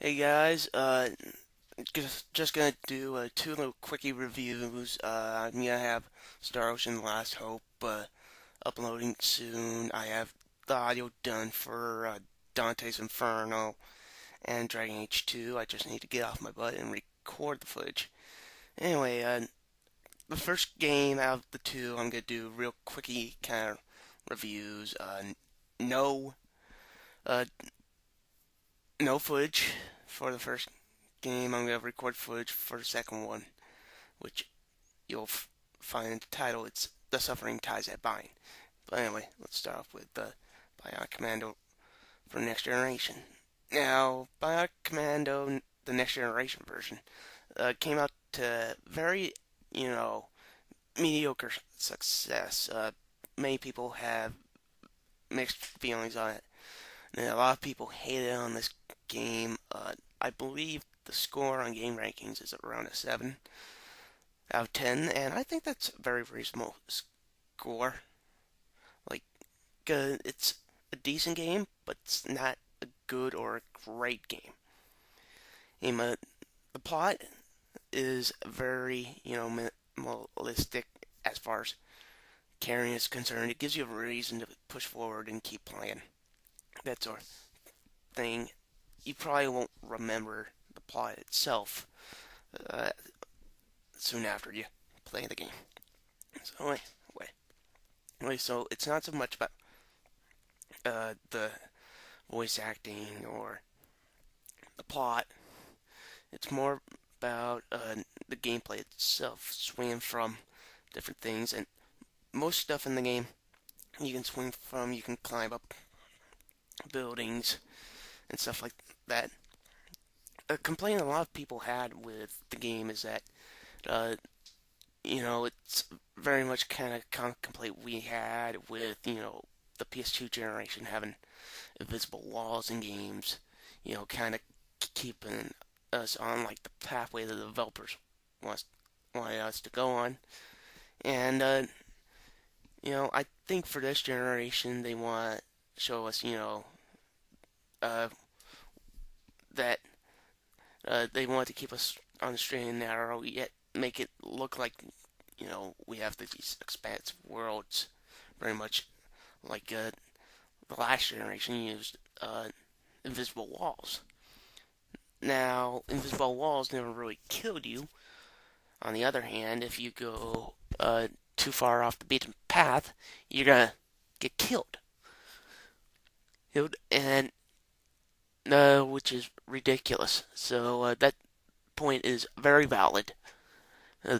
Hey guys, just gonna do two little quickie reviews. I'm gonna have Star Ocean Last Hope uploading soon. I have the audio done for Dante's Inferno and Dragon Age 2. I just need to get off my butt and record the footage. Anyway, the first game out of the two, I'm gonna do real quickie kind of reviews. No, uh, no footage for the first game. I'm going to record footage for the second one, which you'll find in the title. It's The Suffering Ties That Bind. But anyway, let's start off with the Bionic Commando for Next Generation. Now, Bionic Commando, the Next Generation version, came out to very, you know, mediocre success. Many people have mixed feelings on it. And a lot of people hated on this game. I believe the score on game rankings is around a 7 out of 10, and I think that's a very reasonable score. Like, it's a decent game, but it's not a good or a great game. The plot is very, minimalistic as far as carrying is concerned. It gives you a reason to push forward and keep playing. That sort of thing. You probably won't remember the plot itself uh, soon after you play the game. So so it's not so much about the voice acting or the plot. It's more about the gameplay itself, swinging from different things, and most stuff in the game you can swing from. You can climb up buildings and stuff like that. A complaint a lot of people had with the game is that uh, it's very much kind of complaint we had with, the PS2 generation having invisible walls in games, kind of keeping us on like the pathway the developers wants wanted us to go on. And I think for this generation they want to show us, uh, that they want to keep us on the straight and narrow, yet make it look like we have these expansive worlds, very much like the last generation used invisible walls. Now, invisible walls never really killed you. On the other hand, if you go too far off the beaten path, you're gonna get killed. And which is ridiculous. So that point is very valid. Uh,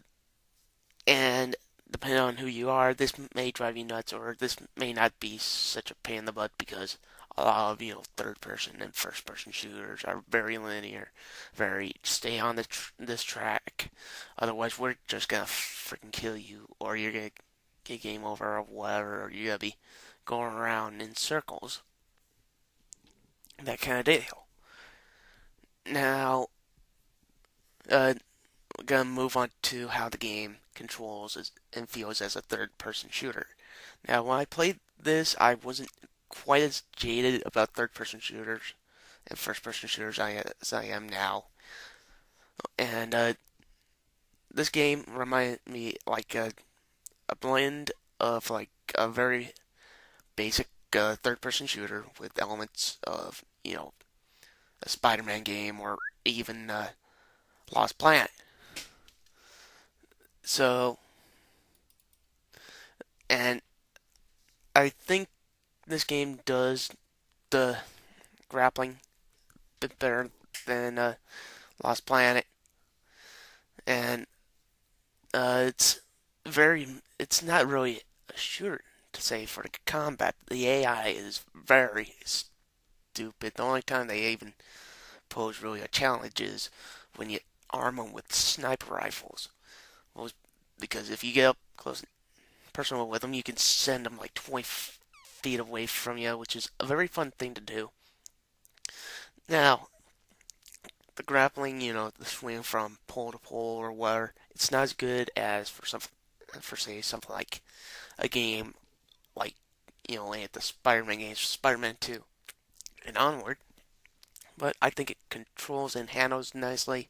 and depending on who you are, this may drive you nuts, or this may not be such a pain in the butt because a lot of third person and first person shooters are very linear, very stay on this track. Otherwise, we're just gonna freaking kill you, or you're gonna get game over, or whatever, or you're gonna be going around in circles. That kind of deal. Now, we're gonna move on to how the game controls and feels as a third-person shooter. Now, when I played this, I wasn't quite as jaded about third-person shooters and first-person shooters as I am now. And this game reminded me like a blend of like a very basic third-person shooter with elements of a Spider-Man game or even Lost Planet. So, and I think this game does the grappling a bit better than Lost Planet, and it's very, it's not really a shooter to say for the combat. The AI is very stupid. The only time they even pose really a challenge is when you arm them with sniper rifles. Well, because if you get up close and personal with them, you can send them like 20 feet away from you, which is a very fun thing to do. Now, the grappling, the swing from pole to pole or whatever, it's not as good as for say something like a game like like the Spider-Man games, Spider-Man 2 and onward. but I think it controls and handles nicely.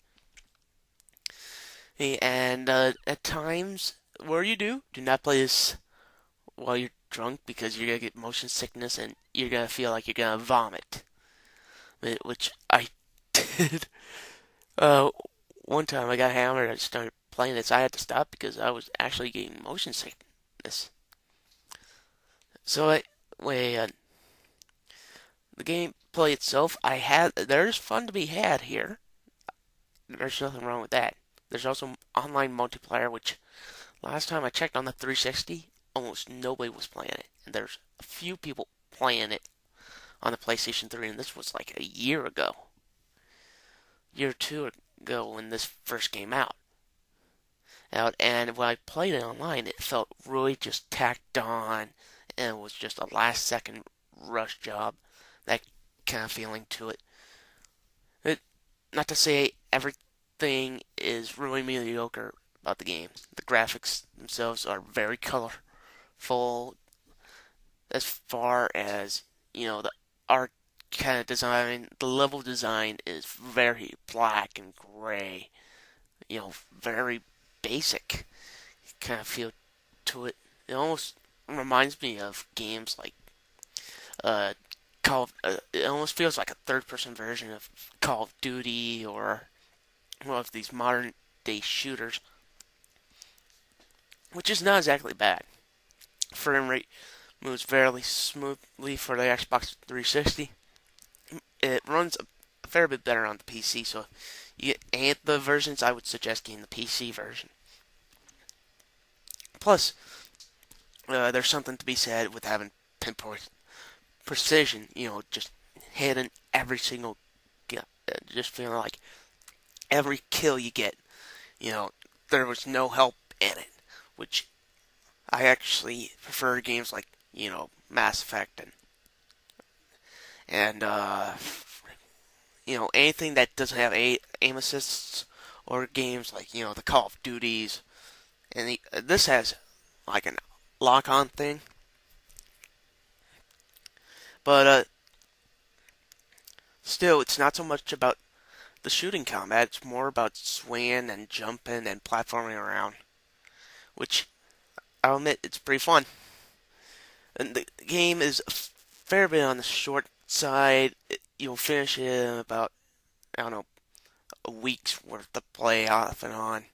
And at times, where you do not play this while you're drunk because you're gonna get motion sickness and you're gonna feel like you're gonna vomit, which I did. Uh, One time I got hammered, I started playing this. I had to stop because I was actually getting motion sickness. So the gameplay itself, there's fun to be had here. There's nothing wrong with that. There's also online multiplayer, which last time I checked on the 360, almost nobody was playing it, and there's a few people playing it on the PlayStation 3, and this was like a year or two ago when this first came out. And when I played it online, it felt really just tacked on, and it was just a last second rush job, that kind of feeling to it. Not to say everything is really mediocre about the game. The graphics themselves are very colorful as far as, the art kind of design. The level design is very black and gray, very basic kind of feel to it. It almost reminds me of games like it almost feels like a third-person version of Call of Duty or one of these modern-day shooters, which is not exactly bad. Frame rate moves fairly smoothly for the Xbox 360. It runs a fair bit better on the PC, so you get the versions. I would suggest getting the PC version. Plus, there's something to be said with having pinpoint precision, just hitting every single, just feeling like every kill you get, there was no help in it, which I actually prefer games like, Mass Effect and anything that doesn't have aim assists, or games like, the Call of Duties, and this has like an lock-on thing, but still, it's not so much about the shooting combat. It's more about swinging and jumping and platforming around, which I'll admit it's pretty fun. And the game is a fair bit on the short side. You'll finish it in about, I don't know, a week's worth of play off and on,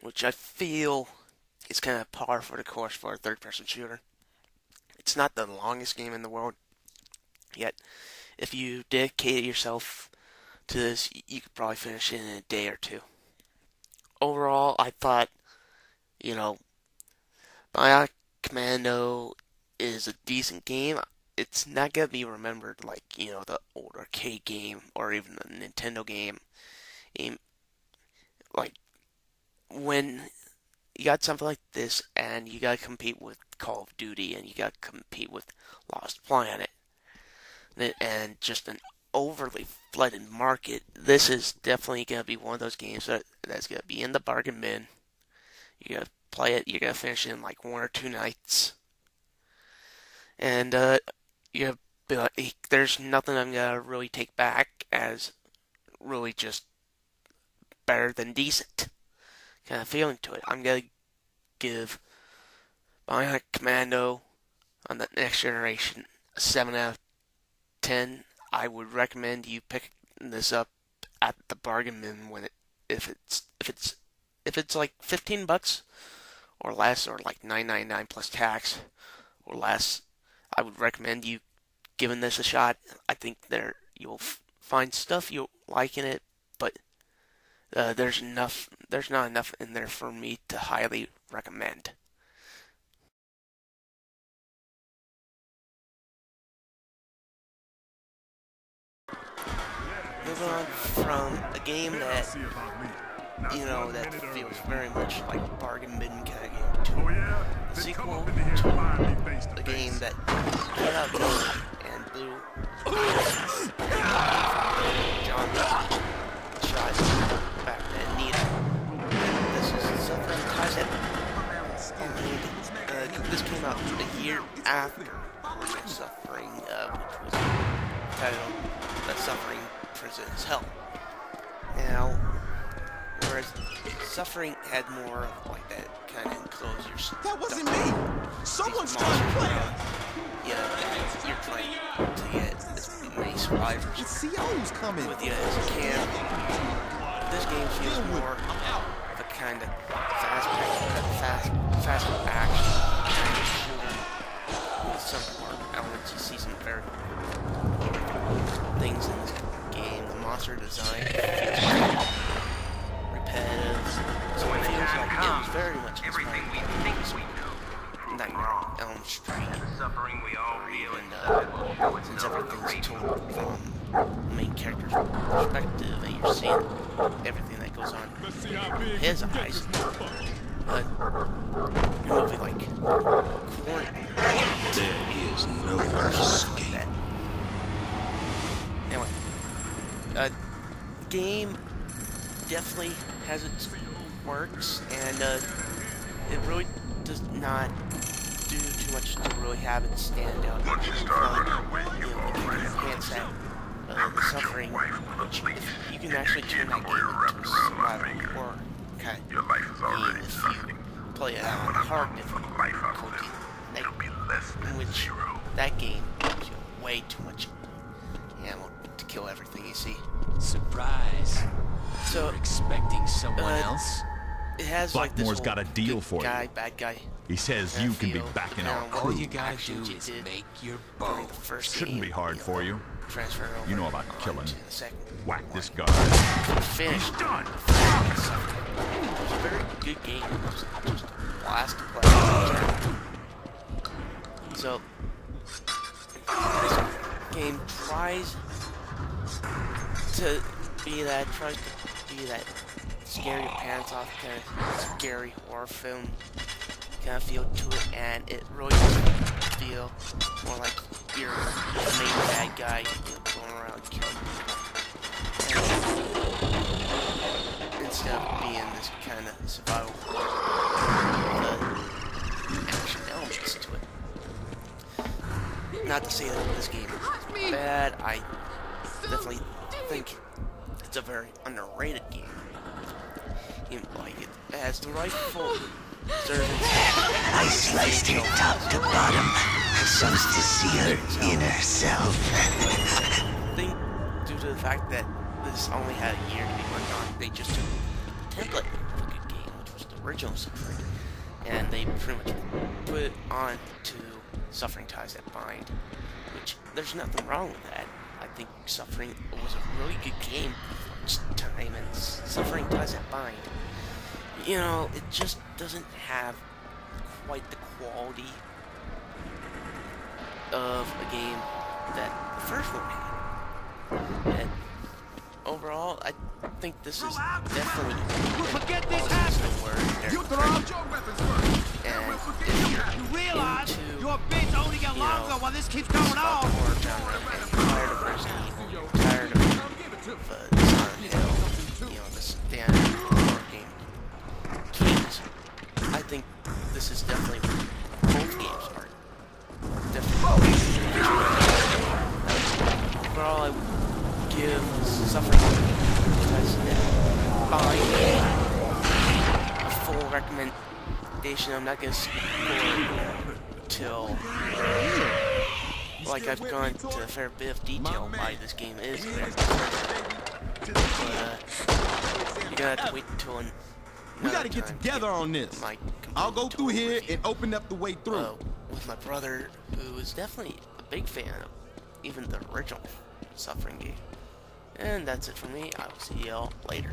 which I feel is kind of par for the course for a third-person shooter. It's not the longest game in the world, yet if you dedicate yourself to this, you could probably finish it in a day or two. Overall, I thought, Bionic Commando is a decent game. It's not gonna be remembered like, the old arcade game or even the Nintendo game. Like, when you got something like this and you gotta compete with Call of Duty and you gotta compete with Lost Planet and just an overly flooded market, this is definitely gonna be one of those games that's gonna be in the bargain bin. You gotta play it, you're gonna finish it in like 1 or 2 nights. And you be like, there's nothing I'm gonna really take back as really just better than decent kind of feeling to it. I'm gonna give Bionic Commando on the next generation a 7 out of 10. I would recommend you pick this up at the bargain bin if it's like $15 or less, or like $9.99 plus tax or less. I would recommend you giving this a shot. I think you'll find stuff you'll like in it, but there's not enough in there for me to highly recommend. Moving on from a game that that feels very much like bargain bin kind of game to the sequel to a game that came out of nowhere and blew John shot back then. This is Suffering Tyson. This came out a year after Suffering, which was titled prison as hell. Now, whereas Suffering had more of like that kind of enclosure stuff. That wasn't me! Someone's trying to play! Yeah, you're trying to get as many survivors It's CO's coming! with you as you can. This game feels more of a kind of fast action kind of shooter. With some more elements, you see some very things in this game. The monster design feels repetitive, so it feels like it was very much inspired by Nightmare on Elm Street, or even since everything's told from the main character's perspective, and you're seeing everything that goes on in his eyes. But a movie like Corn, There is no escape. that. Anyway, the game definitely has its quirks, and it really does not do too much to really have it stand out. You enhance that Suffering, which you can actually turn that game into a survival horror kind of game if you play it on hard difficulty, in which that game gives you way too much ammo to kill everything you see. Surprise. So, you're expecting someone else? It has like this Blackmore's whole got a deal good for guy, you. bad guy. He says you can be back in our All crew. you gotta actions do you is did make your during bow. the first Shouldn't game, be hard for you. Transfer over. You know about killing. to the second. Whack this guy. Finished. Done. It was a very good game. It was just a blast to play. So, this game tries to be that, scare your pants off kind of scary horror film kind of feel to it, and it really does feel more like you're the main bad guy, going around killing people. And instead of being this kind of survival horror, the action elements to it. Not to say that this game is bad, I definitely think it's a very underrated game. Like it has the right full servants. I sliced her top to bottom, so as to see her inner self. I think due to the fact that this only had a year to be worked on, they just took the template of a good game, which was the original Suffering, and they pretty much put it on to Suffering Ties That Bind, which there's nothing wrong with that. I think Suffering was a really good game for its time, and Suffering Ties That Bind, you know, it just doesn't have quite the quality of a game that the first one had. And overall, I think this is definitely the word. You throw out your weapons first! And if you're Realize into, your bits only get longer while this keeps going about the on. horror genre, and you're tired of Resident Evil, you're tired of Silent Hill, you know, the standard horror game games, I think this is definitely both games are definitely. Overall, I would give Suffering Ties That Bind a full recommendation. I'm not gonna score it till like I've gone to a fair bit of detail why this game is great. But you're gonna have to wait until We gotta get together on this. I'll go through here and open up the way through. With my brother, who is definitely a big fan of even the original Suffering game. And that's it for me. I will see y'all later.